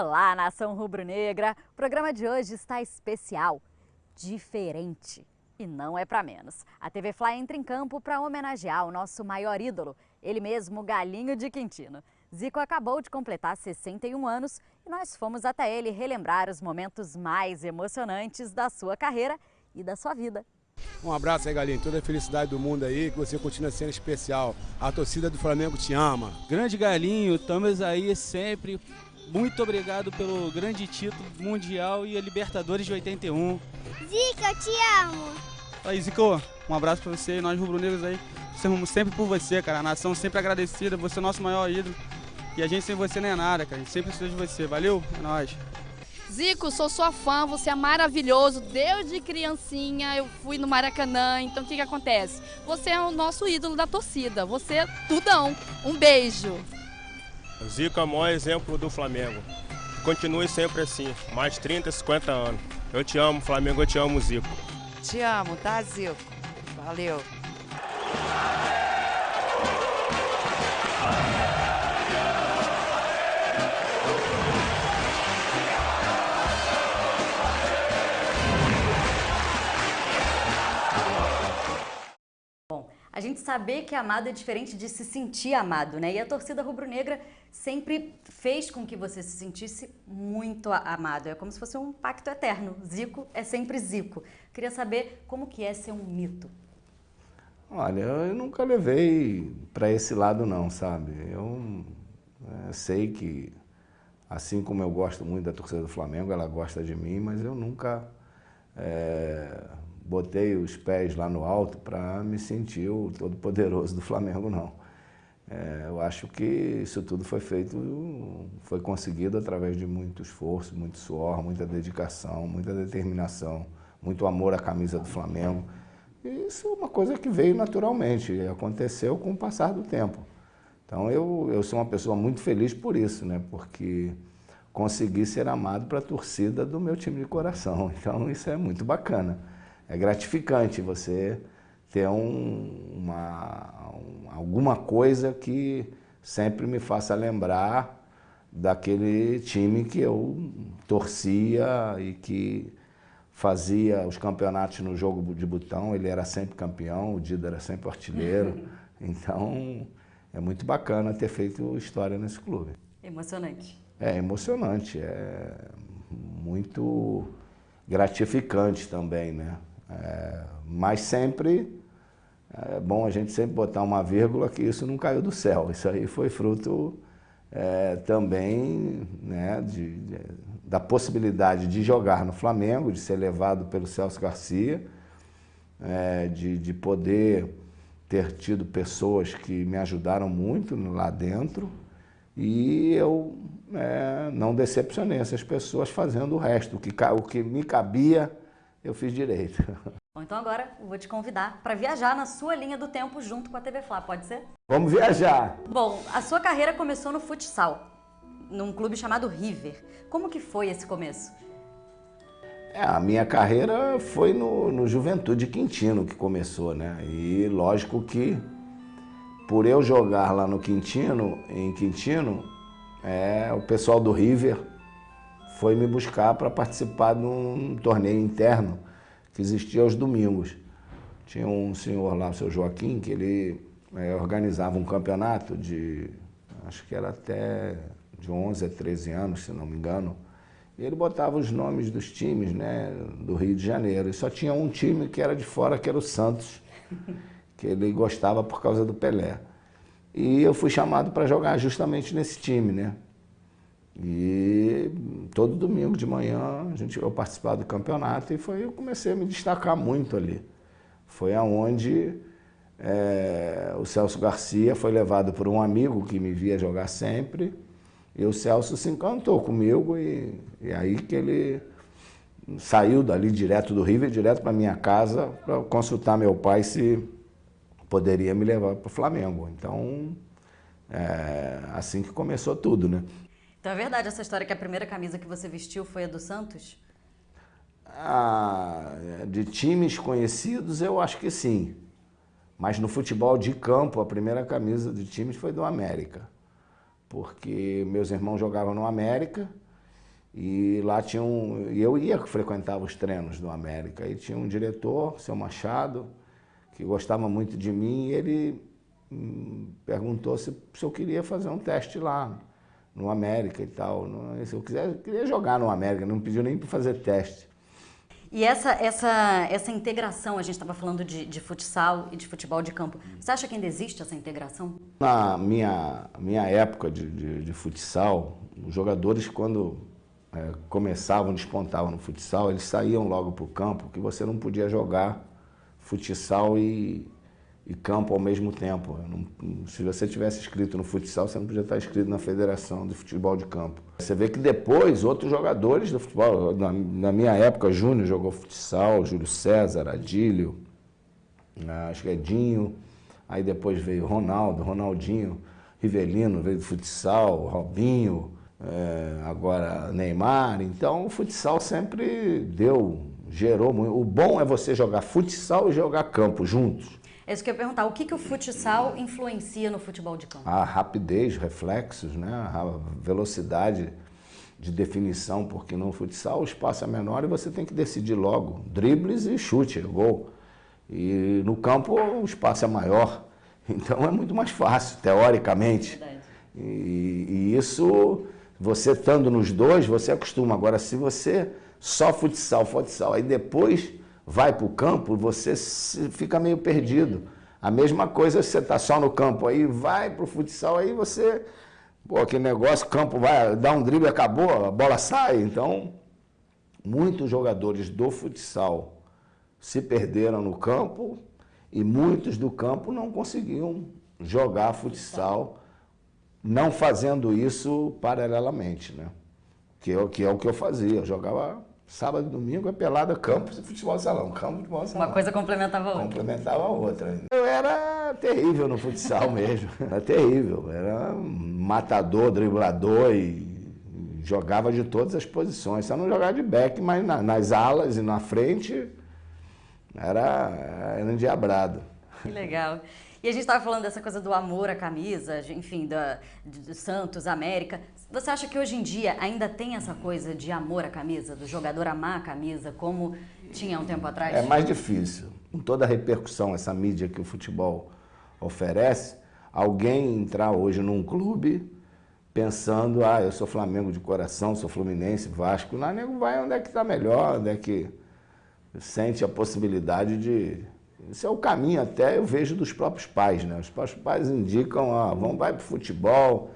Olá, nação rubro-negra! O programa de hoje está especial, diferente. E não é para menos. A TV Fly entra em campo para homenagear o nosso maior ídolo, ele mesmo, Galinho de Quintino. Zico acabou de completar 61 anos e nós fomos até ele relembrar os momentos mais emocionantes da sua carreira e da sua vida. Um abraço aí, Galinho. Toda a felicidade do mundo aí, que você continue sendo especial. A torcida do Flamengo te ama. Grande Galinho, estamos aí sempre. Muito obrigado pelo grande título mundial e a Libertadores de 81. Zico, eu te amo. Aí, Zico, um abraço pra você e nós rubro-negros aí. Estamos sempre por você, cara. A nação sempre agradecida, você é o nosso maior ídolo. E a gente sem você não é nada, cara. A gente sempre precisa de você. Valeu? É nóis. Zico, sou sua fã, você é maravilhoso. Desde criancinha eu fui no Maracanã, então o que acontece? Você é o nosso ídolo da torcida, você é tudão. Um beijo. Zico é o maior exemplo do Flamengo. Continue sempre assim, mais 30, 50 anos. Eu te amo, Flamengo, eu te amo, Zico. Te amo, tá, Zico? Valeu. A gente saber que amado é diferente de se sentir amado, né? E a torcida rubro-negra sempre fez com que você se sentisse muito amado. É como se fosse um pacto eterno. Zico é sempre Zico. Queria saber como que é ser um mito. Olha, eu nunca levei para esse lado não, sabe? Eu sei que, assim como eu gosto muito da torcida do Flamengo, ela gosta de mim, mas eu nunca botei os pés lá no alto para me sentir o todo-poderoso do Flamengo, não. Eu acho que isso tudo foi conseguido através de muito esforço, muito suor, muita dedicação, muita determinação, muito amor à camisa do Flamengo. Isso é uma coisa que veio naturalmente, aconteceu com o passar do tempo. Então eu sou uma pessoa muito feliz por isso, né? Porque consegui ser amado para a torcida do meu time de coração. Então isso é muito bacana. É gratificante você ter alguma coisa que sempre me faça lembrar daquele time que eu torcia e que fazia os campeonatos no jogo de botão. Ele era sempre campeão, o Dida era sempre artilheiro. Então é muito bacana ter feito história nesse clube. Emocionante. É emocionante, é muito gratificante também, né? Mas sempre é bom a gente sempre botar uma vírgula que isso não caiu do céu. Isso aí foi fruto também, né, da possibilidade de jogar no Flamengo, de ser levado pelo Celso Garcia, de poder ter tido pessoas que me ajudaram muito lá dentro e eu não decepcionei essas pessoas fazendo o resto. O que me cabia, eu fiz direito. Bom, então agora eu vou te convidar para viajar na sua linha do tempo junto com a TV Fla, pode ser? Vamos viajar! Bom, a sua carreira começou no futsal, num clube chamado River. Como que foi esse começo? A minha carreira foi no Juventude Quintino que começou, né? E lógico que por eu jogar lá no Quintino, o pessoal do River foi me buscar para participar de um torneio interno que existia aos domingos. Tinha um senhor lá, o seu Joaquim, que ele organizava um campeonato acho que era até de 11 a 13 anos, se não me engano. E ele botava os nomes dos times, né, do Rio de Janeiro. E só tinha um time que era de fora, que era o Santos, que ele gostava por causa do Pelé. E eu fui chamado para jogar justamente nesse time, né? E todo domingo de manhã eu participava do campeonato e eu comecei a me destacar muito ali. Foi aonde o Celso Garcia foi levado por um amigo que me via jogar sempre. E o Celso se encantou comigo e aí que ele saiu dali direto do River, direto para minha casa, para consultar meu pai se poderia me levar para o Flamengo. Então, assim que começou tudo, né? Então é verdade essa história que a primeira camisa que você vestiu foi a do Santos? De times conhecidos, eu acho que sim. Mas no futebol de campo, a primeira camisa de times foi do América. Porque meus irmãos jogavam no América E lá tinha e eu ia frequentar os treinos do América, e tinha um diretor, seu Machado, que gostava muito de mim, e ele perguntou se eu queria fazer um teste lá no América e tal. Se eu queria jogar no América, não pediu nem para fazer teste. E essa integração, a gente estava falando de futsal e de futebol de campo, você acha que ainda existe essa integração? Na minha época de futsal, os jogadores, quando começavam, despontavam no futsal, eles saíam logo para o campo, que você não podia jogar futsal e campo ao mesmo tempo. Se você tivesse inscrito no futsal, você não podia estar inscrito na Federação de Futebol de Campo. Você vê que depois, outros jogadores do futebol, na minha época, Júnior jogou futsal, Júlio César, Adílio, acho que Edinho, aí depois veio Ronaldinho, Rivelino veio do futsal, Robinho, agora Neymar. Então o futsal sempre gerou muito. O bom é você jogar futsal e jogar campo juntos. É isso que eu ia perguntar, o que o futsal influencia no futebol de campo? A rapidez, reflexos, né? A velocidade de definição, porque no futsal o espaço é menor e você tem que decidir logo, dribles e chute, gol. E no campo o espaço é maior, então é muito mais fácil, teoricamente. Verdade. E isso, você estando nos dois, você acostuma. Agora, se você só futsal, aí depois vai para o campo, você fica meio perdido. A mesma coisa se você está só no campo, aí vai para o futsal, aí você... Pô, aquele negócio, o campo vai dar um drible, acabou, a bola sai. Então, muitos jogadores do futsal se perderam no campo e muitos do campo não conseguiam jogar futsal, não fazendo isso paralelamente, né? Que é o que eu fazia, eu jogava... Sábado e domingo é pelada, campo de futebol de salão, campo de futebol de salão. Uma coisa complementava a outra. Complementava a outra. Eu era terrível no futsal mesmo, era terrível. Era matador, driblador e jogava de todas as posições. Só não jogava de back, mas nas alas e na frente era endiabrado. Que legal. E a gente estava falando dessa coisa do amor à camisa, enfim, do Santos, América. Você acha que hoje em dia ainda tem essa coisa de amor à camisa, do jogador amar a camisa, como tinha um tempo atrás? É mais difícil. Com toda a repercussão, essa mídia que o futebol oferece, alguém entrar hoje num clube pensando, eu sou Flamengo de coração, sou Fluminense, Vasco. Não, nego vai onde é que está melhor, onde é que sente a possibilidade de... Isso é o caminho até, eu vejo, dos próprios pais, né? Os próprios pais indicam, vai para o futebol,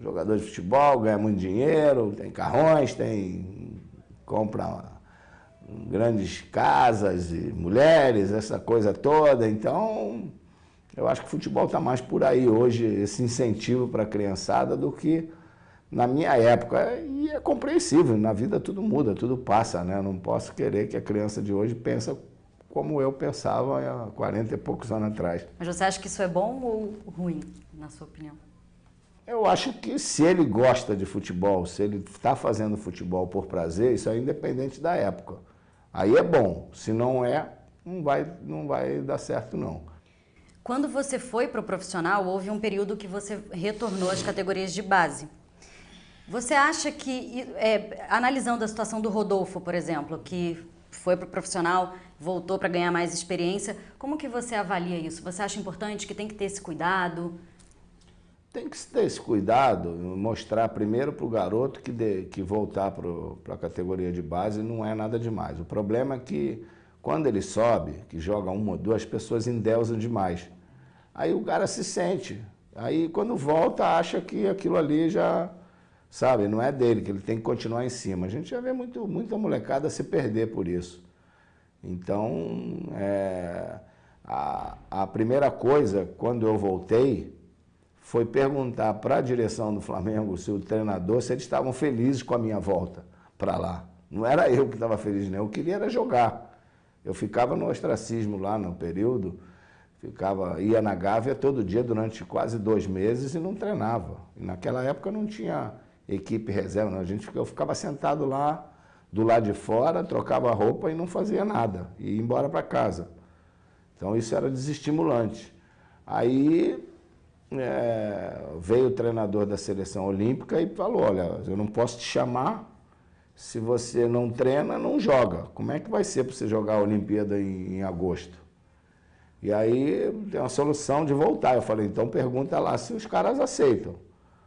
jogador de futebol ganha muito dinheiro, tem carrões, compra grandes casas e mulheres, essa coisa toda. Então, eu acho que o futebol está mais por aí hoje, esse incentivo para a criançada, do que na minha época. E é compreensível, na vida tudo muda, tudo passa, né? Eu não posso querer que a criança de hoje pense como eu pensava há 40 e poucos anos atrás. Mas você acha que isso é bom ou ruim, na sua opinião? Eu acho que se ele gosta de futebol, se ele está fazendo futebol por prazer, isso é independente da época. Aí é bom, se não é, não vai dar certo não. Quando você foi para o profissional, houve um período que você retornou às categorias de base. Você acha que, analisando a situação do Rodolfo, por exemplo, que foi para o profissional, voltou para ganhar mais experiência, como que você avalia isso? Você acha importante que tem que ter esse cuidado? Tem que ter esse cuidado, mostrar primeiro para o garoto que voltar para a categoria de base não é nada demais. O problema é que quando ele sobe, que joga uma ou duas, pessoas endeusam demais. Aí o cara se sente. Aí quando volta, acha que aquilo ali já, sabe, não é dele, que ele tem que continuar em cima. A gente já vê muita molecada se perder por isso. Então, a primeira coisa, quando eu voltei, foi perguntar para a direção do Flamengo, se o treinador, se eles estavam felizes com a minha volta para lá. Não era eu que estava feliz, não. Eu queria era jogar. Eu ficava no ostracismo lá no período, ia na Gávea todo dia durante quase 2 meses e não treinava. E naquela época não tinha equipe reserva, não. Eu ficava sentado lá do lado de fora, trocava roupa e não fazia nada, e ia embora para casa. Então isso era desestimulante. Aí veio o treinador da seleção olímpica e falou, olha, eu não posso te chamar, Se você não treina, não joga. Como é que vai ser para você jogar a Olimpíada em agosto? E aí tem uma solução de voltar. Eu falei, então pergunta lá se os caras aceitam.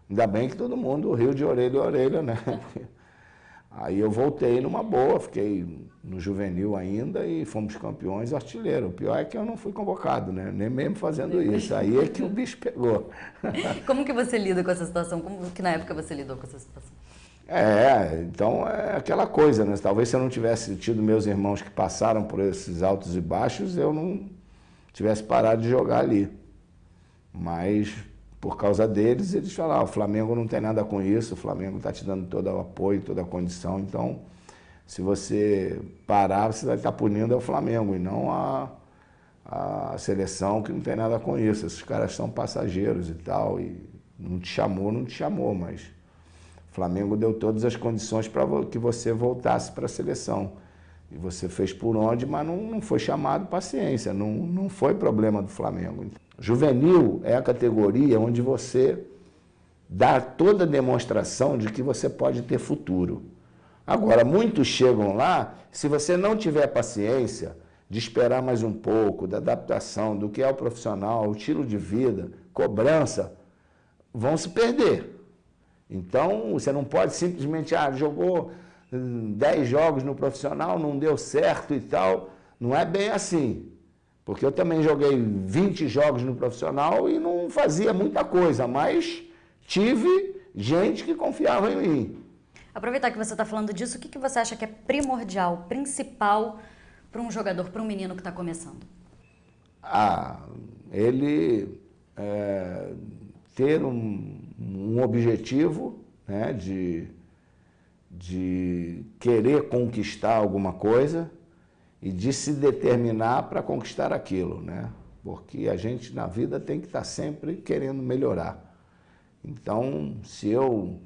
Ainda bem que todo mundo riu de orelha a orelha, né? Aí eu voltei numa boa, fiquei no juvenil ainda e fomos campeões artilheiro. O pior é que eu não fui convocado, né? Nem mesmo fazendo isso. Aí é que o bicho pegou. Como que você lida com essa situação? Como que na época você lidou com essa situação? Então é aquela coisa, né? Talvez se eu não tivesse tido meus irmãos que passaram por esses altos e baixos, eu não tivesse parado de jogar ali. Mas por causa deles, eles falaram, o Flamengo não tem nada com isso, o Flamengo está te dando todo o apoio, toda a condição, então se você parar, você vai estar punindo o Flamengo e não a seleção que não tem nada com isso. Esses caras são passageiros e tal, e não te chamou, mas o Flamengo deu todas as condições para que você voltasse para a seleção. E você fez por onde, mas não foi chamado, paciência, não foi problema do Flamengo. Juvenil é a categoria onde você dá toda a demonstração de que você pode ter futuro. Agora, muitos chegam lá, se você não tiver paciência de esperar mais um pouco, da adaptação, do que é o profissional, o estilo de vida, cobrança, vão se perder. Então, você não pode simplesmente, jogou 10 jogos no profissional, não deu certo e tal. Não é bem assim. Porque eu também joguei 20 jogos no profissional e não fazia muita coisa, mas tive gente que confiava em mim. Aproveitar que você está falando disso, o que você acha que é primordial, principal para um jogador, para um menino que está começando? Ele ter um objetivo, né, de querer conquistar alguma coisa e de se determinar para conquistar aquilo, né? Porque a gente na vida tem que estar sempre querendo melhorar. Então, se eu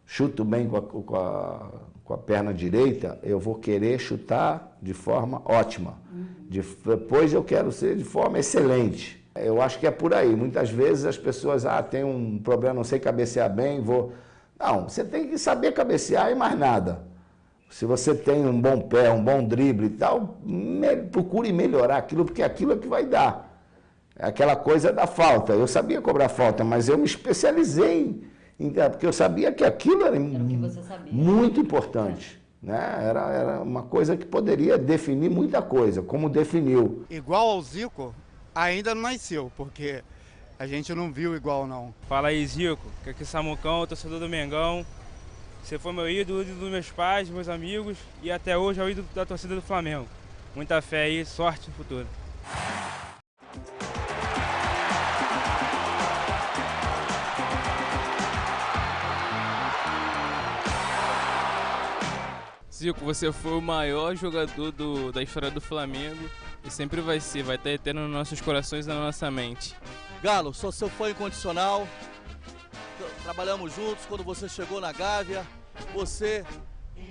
chuto bem com a perna direita, eu vou querer chutar de forma ótima. Depois eu quero ser de forma excelente. Eu acho que é por aí. Muitas vezes as pessoas, tem um problema, não sei cabecear bem, vou... Não, você tem que saber cabecear e mais nada. Se você tem um bom pé, um bom drible e tal, procure melhorar aquilo, porque aquilo é que vai dar. É aquela coisa da falta. Eu sabia cobrar falta, mas eu me especializei, porque eu sabia que aquilo era muito importante. Né? Era uma coisa que poderia definir muita coisa, como definiu. Igual ao Zico, ainda não nasceu, porque a gente não viu igual, não. Fala aí, Zico, que aqui é Samucão, torcedor do Mengão. Você foi meu ídolo dos meus pais, meus amigos e até hoje é o ídolo da torcida do Flamengo. Muita fé aí, sorte no futuro. Zico, você foi o maior jogador da história do Flamengo e sempre vai ser, vai estar eterno nos nossos corações e na nossa mente. Galo, sou seu fã incondicional. Trabalhamos juntos quando você chegou na Gávea. Você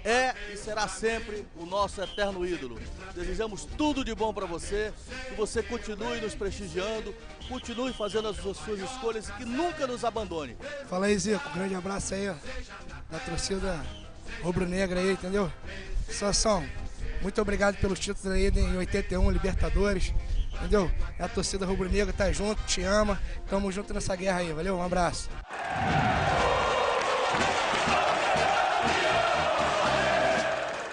é e será sempre o nosso eterno ídolo. Desejamos tudo de bom para você, que você continue nos prestigiando, continue fazendo as suas escolhas e que nunca nos abandone. Fala aí, Zico, grande abraço aí, ó, da torcida rubro-negra aí, entendeu? Sansão, muito obrigado pelos títulos aí em 81, Libertadores, entendeu? A torcida rubro-negra tá junto, te ama, tamo junto nessa guerra aí, valeu? Um abraço.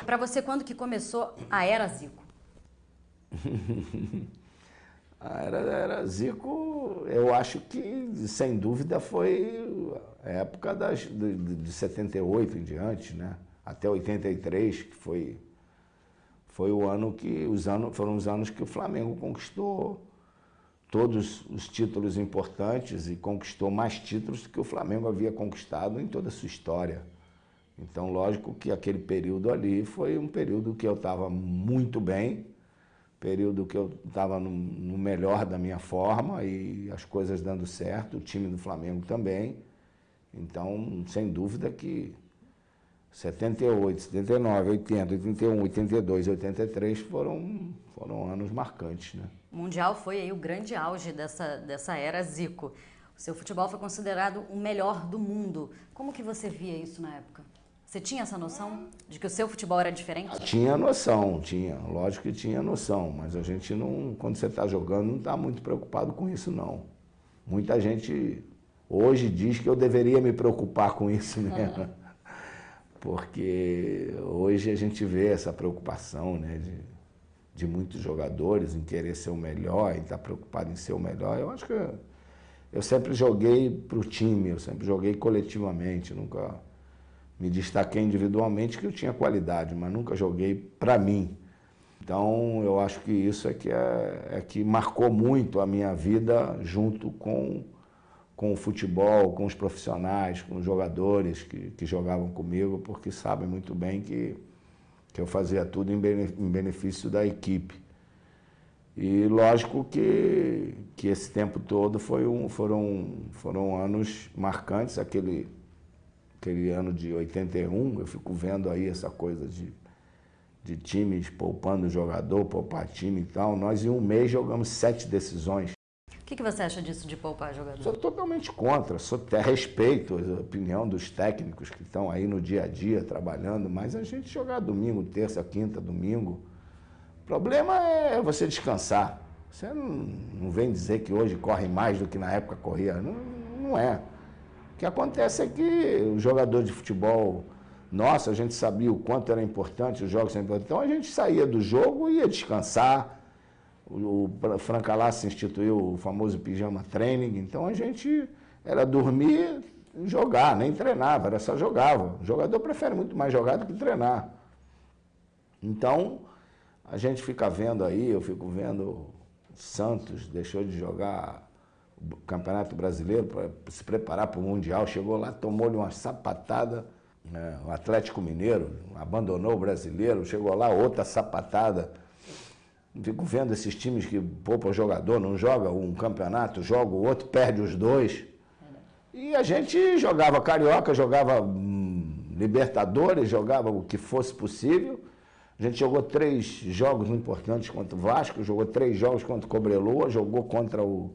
Para você, quando que começou a Era Zico? A Era Zico, eu acho que, sem dúvida, foi a época de 78 em diante, né? Até 83, que foi o ano que foram os anos que o Flamengo conquistou todos os títulos importantes e conquistou mais títulos do que o Flamengo havia conquistado em toda a sua história. Então, lógico que aquele período ali foi um período que eu estava muito bem, período que eu estava no melhor da minha forma e as coisas dando certo, o time do Flamengo também. Então, sem dúvida que 78, 79, 80, 81, 82, 83 foram anos marcantes, né? O Mundial foi aí o grande auge dessa Era Zico. O seu futebol foi considerado o melhor do mundo. Como que você via isso na época? Você tinha essa noção de que o seu futebol era diferente? Tinha noção, lógico que tinha noção, mas a gente não, quando você está jogando, não está muito preocupado com isso, não. Muita gente hoje diz que eu deveria me preocupar com isso mesmo, porque hoje a gente vê essa preocupação, né, de muitos jogadores em querer ser o melhor, em estar preocupado em ser o melhor. Eu acho que eu sempre joguei para o time, eu sempre joguei coletivamente, nunca me destaquei individualmente, que eu tinha qualidade, mas nunca joguei para mim. Então, eu acho que isso é que marcou muito a minha vida junto com o futebol, com os profissionais, com os jogadores que jogavam comigo, porque sabem muito bem que eu fazia tudo em benefício da equipe. E lógico que esse tempo todo foram anos marcantes, aquele ano de 81, eu fico vendo aí essa coisa de times poupando jogador, poupar time e tal. Nós em um mês jogamos 7 decisões. O que você acha disso de poupar jogador? Sou totalmente contra, respeito a opinião dos técnicos que estão aí no dia a dia trabalhando, mas a gente jogar domingo, terça, quinta, domingo, o problema é você descansar. Você não vem dizer que hoje corre mais do que na época corria, não é. O que acontece é que o jogador de futebol, nossa, a gente sabia o quanto era importante, os jogos eram importantes, então a gente saía do jogo e ia descansar. O Francalassi instituiu o famoso pijama training, então a gente era dormir e jogar, nem treinava, era só jogava. O jogador prefere muito mais jogar do que treinar. Então, a gente fica vendo aí, eu fico vendo o Santos deixou de jogar o Campeonato Brasileiro para se preparar para o Mundial, chegou lá, tomou-lhe uma sapatada, né? O Atlético Mineiro abandonou o Brasileiro, chegou lá, outra sapatada. Fico vendo esses times que poupam o jogador, não joga um campeonato, joga o outro, perde os dois. E a gente jogava Carioca, jogava Libertadores, jogava o que fosse possível. A gente jogou 3 jogos importantes contra o Vasco, jogou 3 jogos contra o Cobreloa, jogou contra o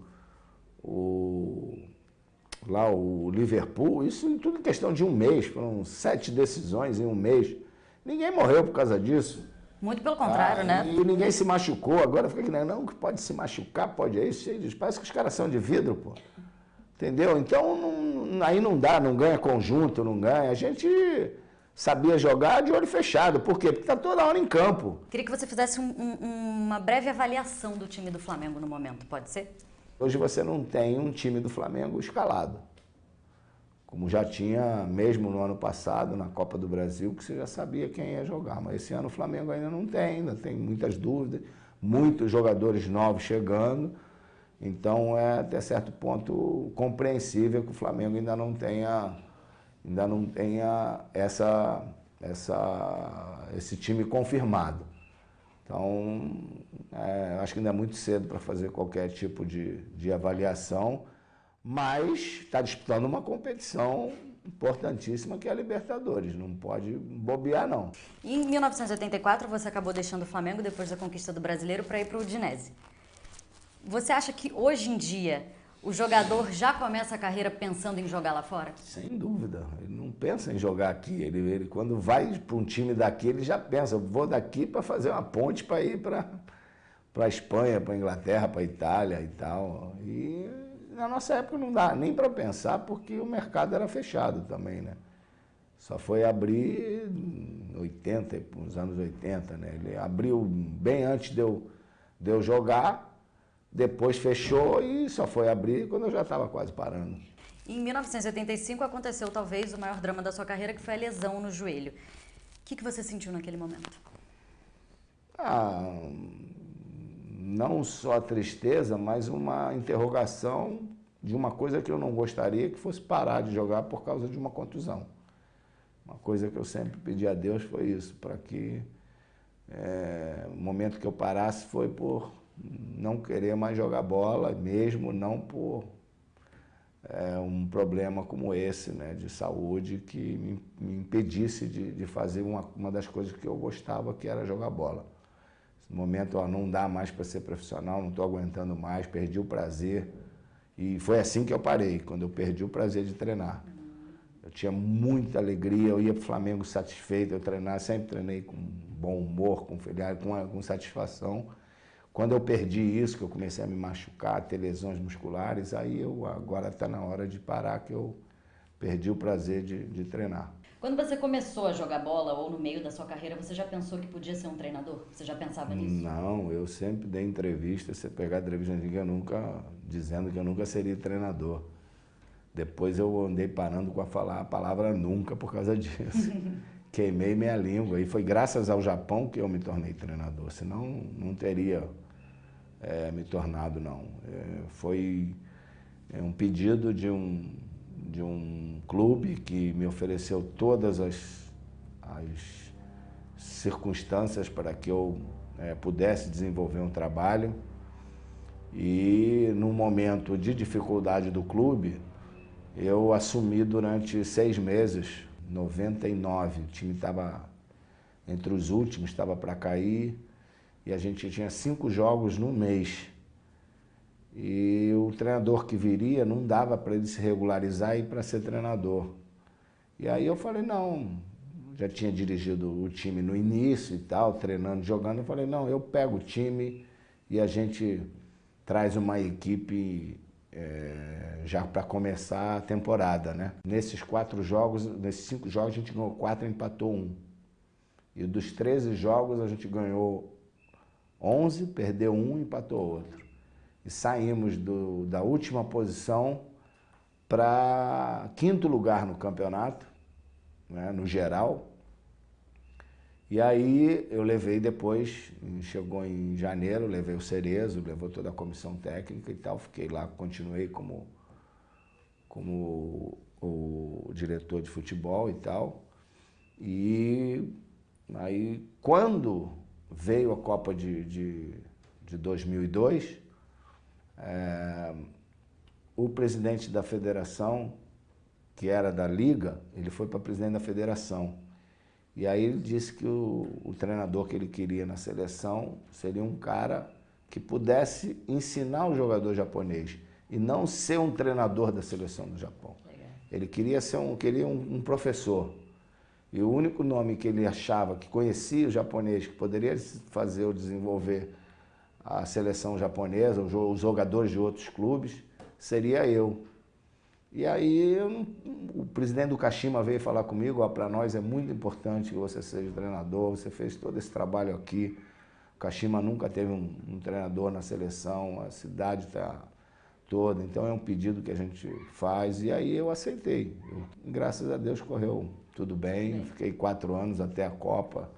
Liverpool, isso tudo em questão de um mês, foram 7 decisões em um mês. Ninguém morreu por causa disso. Muito pelo contrário, né? E ninguém se machucou, agora fica que não, que pode se machucar, pode isso, parece que os caras são de vidro, pô. Entendeu? Então, aí não dá, não ganha conjunto, não ganha. A gente sabia jogar de olho fechado, por quê? Porque está toda hora em campo. Queria que você fizesse uma breve avaliação do time do Flamengo no momento, pode ser? Hoje você não tem um time do Flamengo escalado, como já tinha mesmo no ano passado, na Copa do Brasil, que você já sabia quem ia jogar. Mas esse ano o Flamengo ainda tem muitas dúvidas, muitos jogadores novos chegando, então é até certo ponto compreensível que o Flamengo ainda não tenha esse time confirmado. Então, acho que ainda é muito cedo para fazer qualquer tipo de avaliação, mas está disputando uma competição importantíssima que é a Libertadores, não pode bobear, não. Em 1984, você acabou deixando o Flamengo depois da conquista do Brasileiro para ir para o Udinese. Você acha que hoje em dia o jogador já começa a carreira pensando em jogar lá fora? Sem dúvida, ele não pensa em jogar aqui, ele quando vai para um time daqui, ele já pensa, eu vou daqui para fazer uma ponte para ir para a Espanha, para a Inglaterra, para a Itália e tal. E na nossa época não dá nem para pensar, porque o mercado era fechado também, né? Só foi abrir nos anos 80, né? Ele abriu bem antes de eu jogar, depois fechou e só foi abrir quando eu já estava quase parando. Em 1985 aconteceu talvez o maior drama da sua carreira, que foi a lesão no joelho. O que você sentiu naquele momento? Não só a tristeza, mas uma interrogação de uma coisa que eu não gostaria que fosse parar de jogar por causa de uma contusão. Uma coisa que eu sempre pedi a Deus foi isso, para que o momento que eu parasse foi por não querer mais jogar bola, mesmo não por um problema como esse, né, de saúde, que me impedisse de fazer uma das coisas que eu gostava, que era jogar bola. No momento, não dá mais para ser profissional, não estou aguentando mais, perdi o prazer. E foi assim que eu parei, quando eu perdi o prazer de treinar. Eu tinha muita alegria, eu ia para o Flamengo satisfeito, eu treinava, sempre treinei com bom humor, com satisfação. Quando eu perdi isso, que eu comecei a me machucar, ter lesões musculares, aí agora está na hora de parar, que eu perdi o prazer de treinar. Quando você começou a jogar bola ou no meio da sua carreira, você já pensou que podia ser um treinador? Você já pensava nisso? Não, eu sempre dei entrevista, você pegar a entrevista dizendo que eu nunca seria treinador. Depois eu andei parando com a palavra nunca por causa disso. Queimei minha língua e foi graças ao Japão que eu me tornei treinador, senão não teria me tornado, não. Foi um pedido de um clube que me ofereceu todas as circunstâncias para que eu pudesse desenvolver um trabalho. E no momento de dificuldade do clube, eu assumi durante 6 meses, 99, o time estava entre os últimos, estava para cair, e a gente tinha 5 jogos no mês. E o treinador que viria não dava para ele se regularizar e ir para ser treinador. E aí eu falei, não, já tinha dirigido o time no início e tal, treinando, jogando, eu falei, não, eu pego o time e a gente traz uma equipe já para começar a temporada, né? Nesses 5 jogos, a gente ganhou 4 e empatou 1. E dos 13 jogos a gente ganhou 11, perdeu 1 e empatou outro. E saímos da última posição para 5º lugar no campeonato, né, no geral. E aí eu levei depois, chegou em janeiro, levei o Cerezo, levou toda a comissão técnica e tal, fiquei lá, continuei como o diretor de futebol e tal. E aí quando veio a Copa de 2002, o presidente da federação, que era da Liga, ele foi para presidente da federação. E aí ele disse que o treinador que ele queria na seleção seria um cara que pudesse ensinar o jogador japonês e não ser um treinador da seleção do Japão. Ele queria ser um professor. E o único nome que ele achava que conhecia o japonês, que poderia fazer ou desenvolver a seleção japonesa, os jogadores de outros clubes, seria eu. E aí o presidente do Kashima veio falar comigo, para nós é muito importante que você seja treinador, você fez todo esse trabalho aqui. O Kashima nunca teve um treinador na seleção, a cidade está toda, então é um pedido que a gente faz. E aí eu aceitei. Graças a Deus correu tudo bem, eu fiquei 4 anos até a Copa.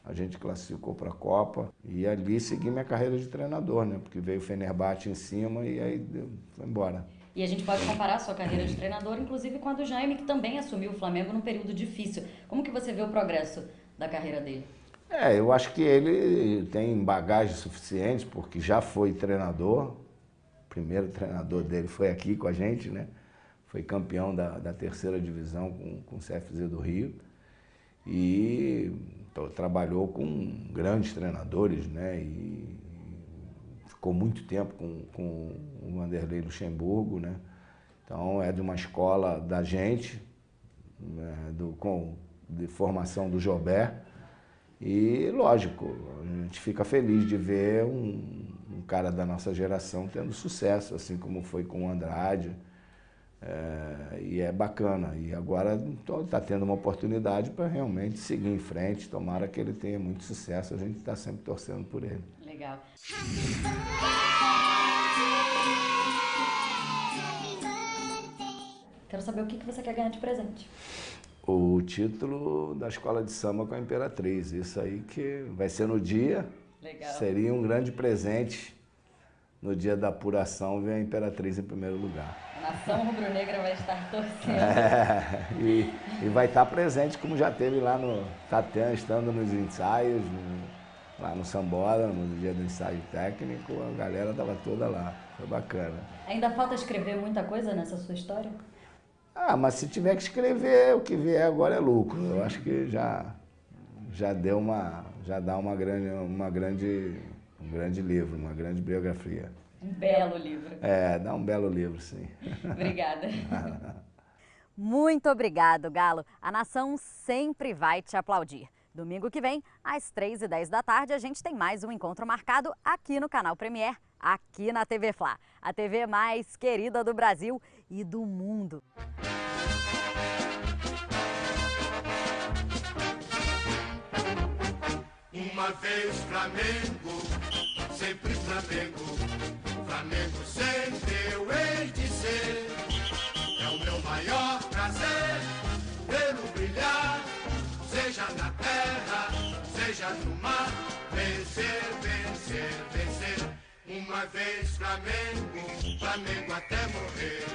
A gente classificou para a Copa e ali segui minha carreira de treinador, né? Porque veio o Fenerbahçe em cima e aí foi embora. E a gente pode comparar a sua carreira de treinador, inclusive com a do Jaime, que também assumiu o Flamengo num período difícil. Como que você vê o progresso da carreira dele? Eu acho que ele tem bagagem suficiente, porque já foi treinador. O primeiro treinador dele foi aqui com a gente, né? Foi campeão da 3ª divisão com o CFZ do Rio. E trabalhou com grandes treinadores, né? E ficou muito tempo com o Vanderlei Luxemburgo, né? Então é de uma escola da gente, né? De formação do Jobert. E lógico, a gente fica feliz de ver um cara da nossa geração tendo sucesso, assim como foi com o Andrade. E é bacana. E agora está tendo uma oportunidade para realmente seguir em frente. Tomara que ele tenha muito sucesso. A gente está sempre torcendo por ele. Legal. Quero saber o que você quer ganhar de presente. O título da escola de samba com a Imperatriz. Isso aí que vai ser no dia. Legal. Seria um grande presente no dia da apuração ver a Imperatriz em primeiro lugar. A nação rubro-negra vai estar torcendo. E vai estar presente como já teve lá no Tatiana, estando nos ensaios, lá no Sambola, no dia do ensaio técnico, a galera estava toda lá. Foi bacana. Ainda falta escrever muita coisa nessa sua história? Mas se tiver que escrever, o que vier agora é lucro. Eu acho que já deu dá um grande livro, uma grande biografia. Um belo livro. Dá um belo livro, sim. Obrigada. Muito obrigado, Galo. A nação sempre vai te aplaudir. Domingo que vem, às 3h10 da tarde, a gente tem mais um encontro marcado aqui no canal Premier, aqui na TV Fla, a TV mais querida do Brasil e do mundo. Uma vez Flamengo, sempre Flamengo, Flamengo sempre eu hei de ser. É o meu maior prazer vê-lo brilhar, seja na terra, seja no mar. Vencer, vencer, vencer. Uma vez Flamengo, Flamengo até morrer.